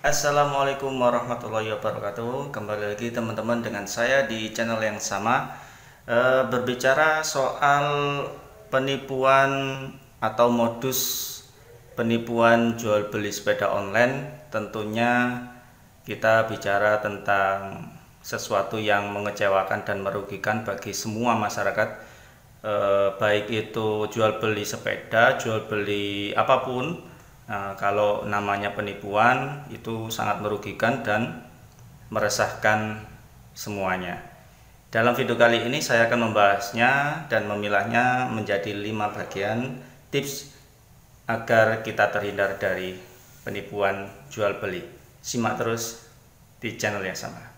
Assalamualaikum warahmatullahi wabarakatuh. Kembali lagi teman-teman dengan saya di channel yang sama, berbicara soal penipuan atau modus penipuan jual beli sepeda online. Tentunya kita bicara tentang sesuatu yang mengecewakan dan merugikan bagi semua masyarakat, baik itu jual beli sepeda, jual beli apapun. Nah, kalau namanya penipuan itu sangat merugikan dan meresahkan semuanya. Dalam video kali ini saya akan membahasnya dan memilahnya menjadi 5 bagian tips agar kita terhindar dari penipuan jual beli. Simak terus di channel yang sama.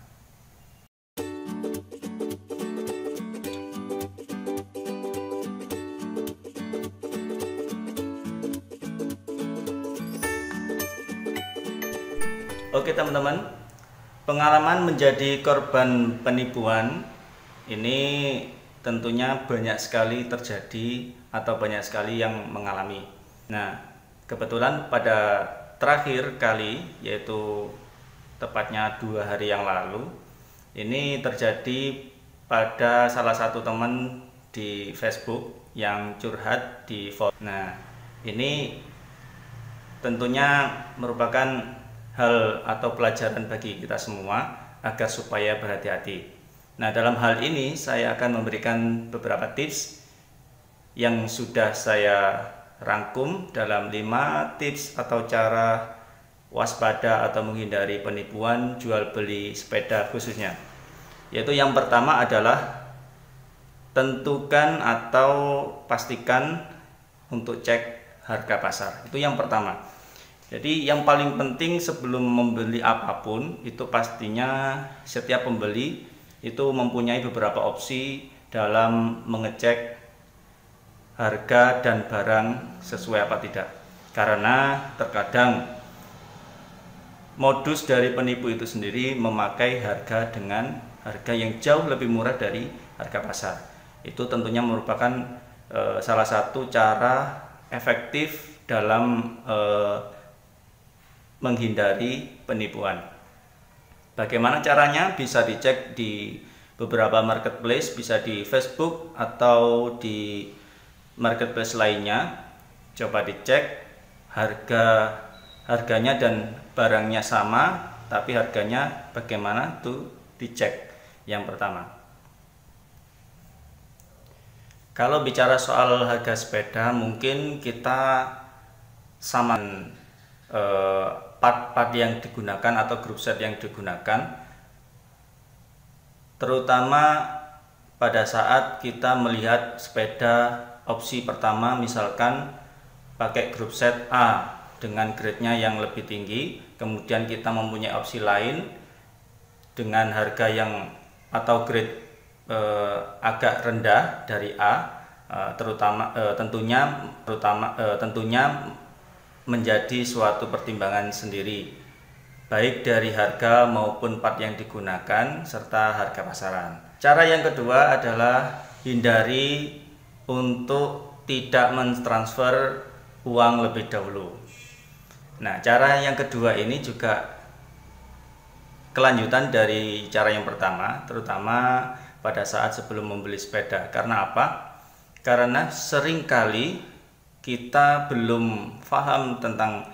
Oke teman-teman, pengalaman menjadi korban penipuan ini tentunya banyak sekali terjadi atau banyak sekali yang mengalami. Nah, kebetulan pada terakhir kali, yaitu tepatnya 2 hari yang lalu, ini terjadi pada salah satu teman di Facebook yang curhat di forum. Nah, ini tentunya merupakan hal atau pelajaran bagi kita semua agar supaya berhati-hati. Nah, dalam hal ini saya akan memberikan beberapa tips yang sudah saya rangkum dalam 5 tips atau cara waspada atau menghindari penipuan jual beli sepeda khususnya. Yaitu yang pertama adalah tentukan atau pastikan untuk cek harga pasar. Itu yang pertama. Jadi yang paling penting sebelum membeli apapun itu pastinya setiap pembeli itu mempunyai beberapa opsi dalam mengecek harga dan barang sesuai apa tidak. Karena terkadang modus dari penipu itu sendiri memakai harga dengan harga yang jauh lebih murah dari harga pasar. Itu tentunya merupakan salah satu cara efektif dalam menghindari penipuan. Bagaimana caranya? Bisa dicek di beberapa marketplace, bisa di Facebook atau di marketplace lainnya. Coba dicek harganya dan barangnya sama, tapi harganya bagaimana tuh dicek. Yang pertama. Kalau bicara soal harga sepeda, mungkin kita sama part-part yang digunakan atau grup set yang digunakan, terutama pada saat kita melihat sepeda opsi pertama, misalkan pakai grup set A dengan grade-nya yang lebih tinggi, kemudian kita mempunyai opsi lain dengan harga yang atau grade agak rendah dari A, tentunya menjadi suatu pertimbangan sendiri, baik dari harga maupun part yang digunakan serta harga pasaran. Cara yang kedua adalah hindari untuk tidak mentransfer uang lebih dahulu. Nah, cara yang kedua ini juga kelanjutan dari cara yang pertama, terutama pada saat sebelum membeli sepeda. Karena apa? Karena seringkali kita belum paham tentang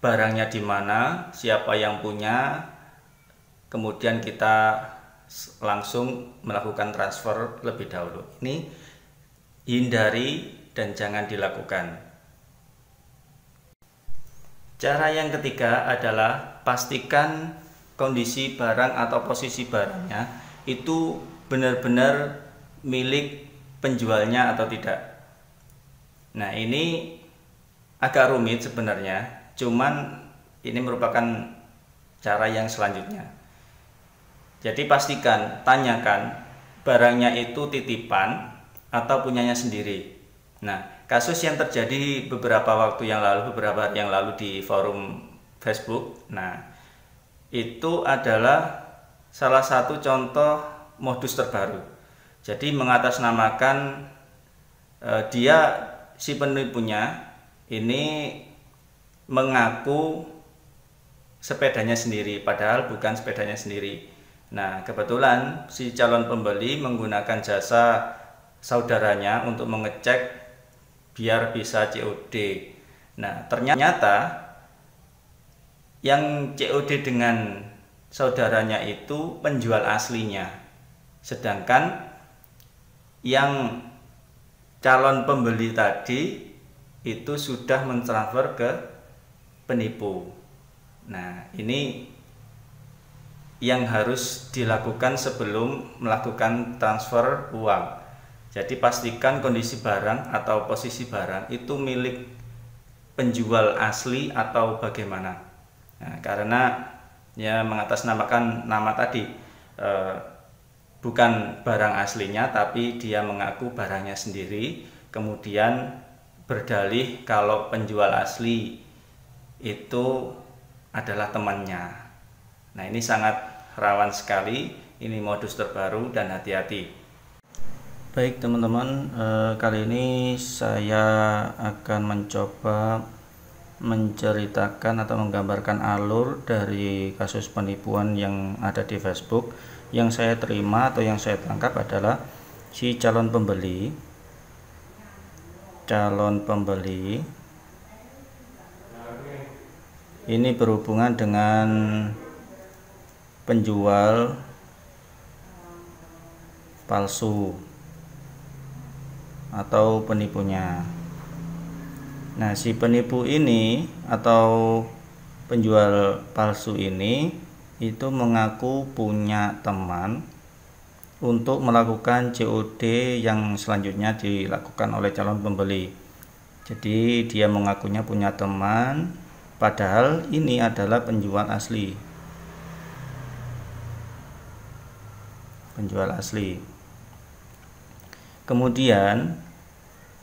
barangnya di mana, siapa yang punya, kemudian kita langsung melakukan transfer lebih dahulu. Ini hindari dan jangan dilakukan. Cara yang ketiga adalah pastikan kondisi barang atau posisi barangnya itu benar-benar milik penjualnya atau tidak. Nah, ini agak rumit sebenarnya, cuman ini merupakan cara yang selanjutnya. Jadi pastikan, tanyakan barangnya itu titipan atau punyanya sendiri. Nah, kasus yang terjadi beberapa hari yang lalu di forum Facebook, nah itu adalah salah satu contoh modus terbaru. Jadi mengatasnamakan si penipunya ini mengaku sepedanya sendiri, padahal bukan sepedanya sendiri. Nah, kebetulan si calon pembeli menggunakan jasa saudaranya untuk mengecek biar bisa COD. Nah, ternyata yang COD dengan saudaranya itu penjual aslinya, sedangkan yang calon pembeli tadi itu sudah mentransfer ke penipu. Nah, ini yang harus dilakukan sebelum melakukan transfer uang. Jadi pastikan kondisi barang atau posisi barang itu milik penjual asli atau bagaimana. Nah, karena ya mengatasnamakan nama tadi, bukan barang aslinya, tapi dia mengaku barangnya sendiri, kemudian berdalih kalau penjual asli itu adalah temannya. Nah, ini sangat rawan sekali, ini modus terbaru dan hati-hati. Baik teman-teman, kali ini saya akan mencoba menceritakan atau menggambarkan alur dari kasus penipuan yang ada di Facebook. Yang saya terima atau yang saya tangkap adalah si calon pembeli ini berhubungan dengan penjual palsu atau penipunya. Nah, si penipu ini atau penjual palsu ini itu mengaku punya teman untuk melakukan COD yang selanjutnya dilakukan oleh calon pembeli. Jadi dia mengakunya punya teman, padahal ini adalah penjual asli. Kemudian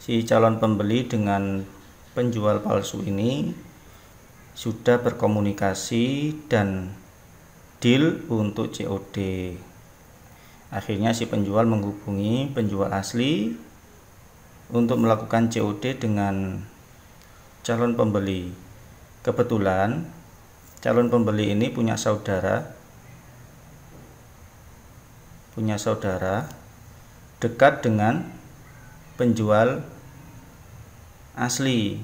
si calon pembeli dengan penjual palsu ini sudah berkomunikasi dan deal untuk COD. Akhirnya si penjual menghubungi penjual asli untuk melakukan COD dengan calon pembeli. Kebetulan calon pembeli ini punya saudara dekat dengan penjual asli.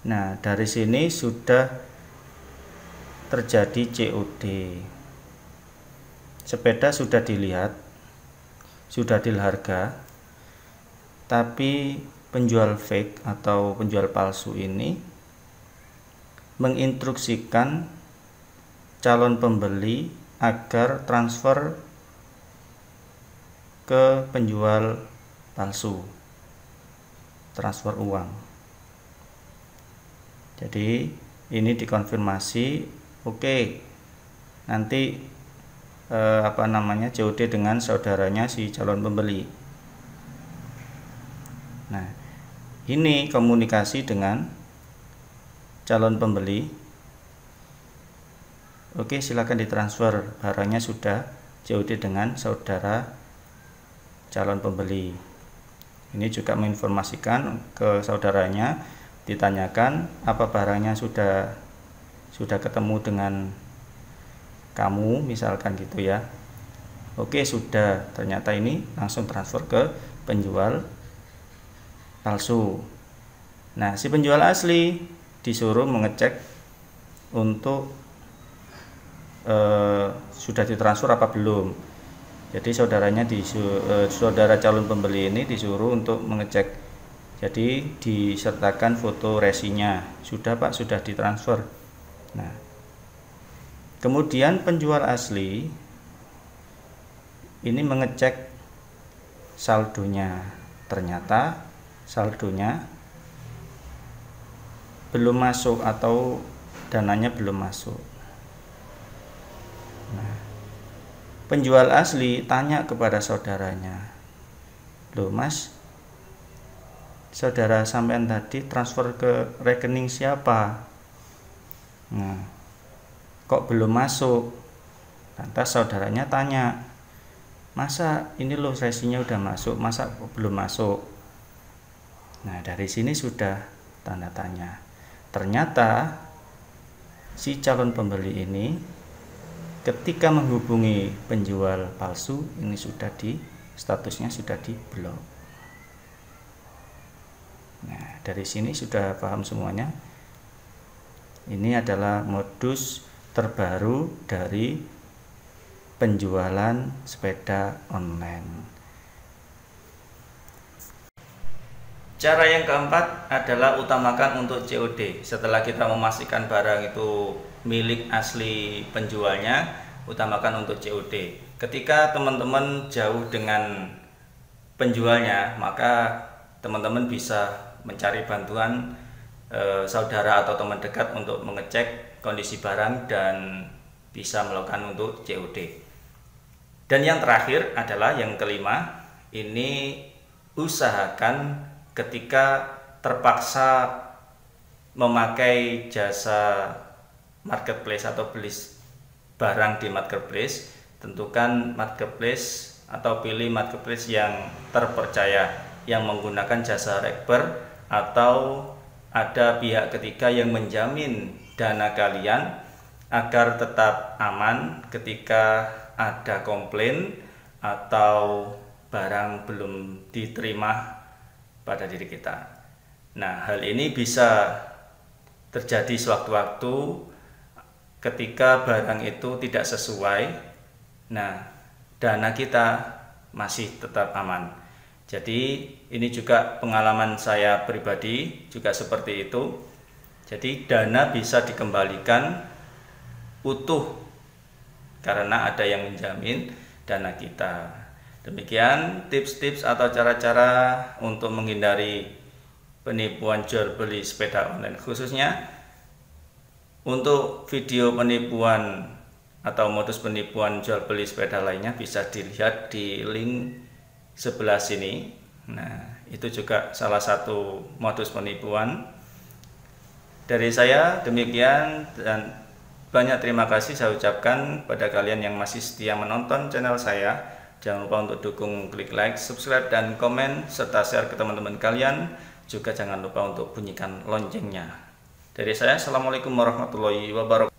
Nah, dari sini sudah terjadi COD. Sepeda sudah dilihat, sudah deal harga, tapi penjual fake atau penjual palsu ini menginstruksikan calon pembeli agar transfer ke penjual palsu, transfer uang. Jadi ini dikonfirmasi, oke, nanti COD dengan saudaranya si calon pembeli. Nah, ini komunikasi dengan calon pembeli. Oke, silakan ditransfer, barangnya sudah COD dengan saudara calon pembeli. Ini juga menginformasikan ke saudaranya, ditanyakan apa barangnya sudah ketemu dengan kamu, misalkan gitu ya. Oke, sudah, ternyata ini langsung transfer ke penjual palsu. Nah, si penjual asli disuruh mengecek untuk sudah ditransfer apa belum. Jadi saudara calon pembeli ini disuruh untuk mengecek. Jadi disertakan foto resinya, sudah Pak, sudah ditransfer. Nah, kemudian penjual asli ini mengecek saldonya, ternyata saldonya belum masuk atau dananya belum masuk. Nah, penjual asli tanya kepada saudaranya, loh Mas, saudara sampean tadi transfer ke rekening siapa? Nah, kok belum masuk? Lantas saudaranya tanya, masa ini loh resinya udah masuk, masa kok belum masuk? Nah, dari sini sudah tanda tanya. ternyata si calon pembeli ini ketika menghubungi penjual palsu ini statusnya sudah diblok. Nah, dari sini sudah paham semuanya. Ini adalah modus terbaru dari penjualan sepeda online. Cara yang keempat adalah utamakan untuk COD. Setelah kita memastikan barang itu milik asli penjualnya, utamakan untuk COD. Ketika teman-teman jauh dengan penjualnya, maka teman-teman bisa mencari bantuan saudara atau teman dekat untuk mengecek kondisi barang dan bisa melakukan untuk COD. Dan yang terakhir adalah yang kelima, ini usahakan ketika terpaksa memakai jasa marketplace atau beli barang di marketplace, tentukan marketplace atau pilih marketplace yang terpercaya, yang menggunakan jasa rekeber atau ada pihak ketiga yang menjamin dana kalian agar tetap aman ketika ada komplain atau barang belum diterima pada diri kita. Nah, hal ini bisa terjadi sewaktu-waktu ketika barang itu tidak sesuai. Nah, dana kita masih tetap aman. Jadi ini juga pengalaman saya pribadi juga seperti itu. Jadi dana bisa dikembalikan utuh karena ada yang menjamin dana kita. Demikian tips-tips atau cara-cara untuk menghindari penipuan jual beli sepeda online. Khususnya untuk video penipuan atau modus penipuan jual beli sepeda lainnya bisa dilihat di link sebelah sini. Nah, itu juga salah satu modus penipuan. Dari saya demikian, dan banyak terima kasih saya ucapkan pada kalian yang masih setia menonton channel saya. Jangan lupa untuk dukung, klik like, subscribe, dan komen, serta share ke teman-teman kalian. Juga jangan lupa untuk bunyikan loncengnya. Dari saya, Assalamualaikum warahmatullahi wabarakatuh.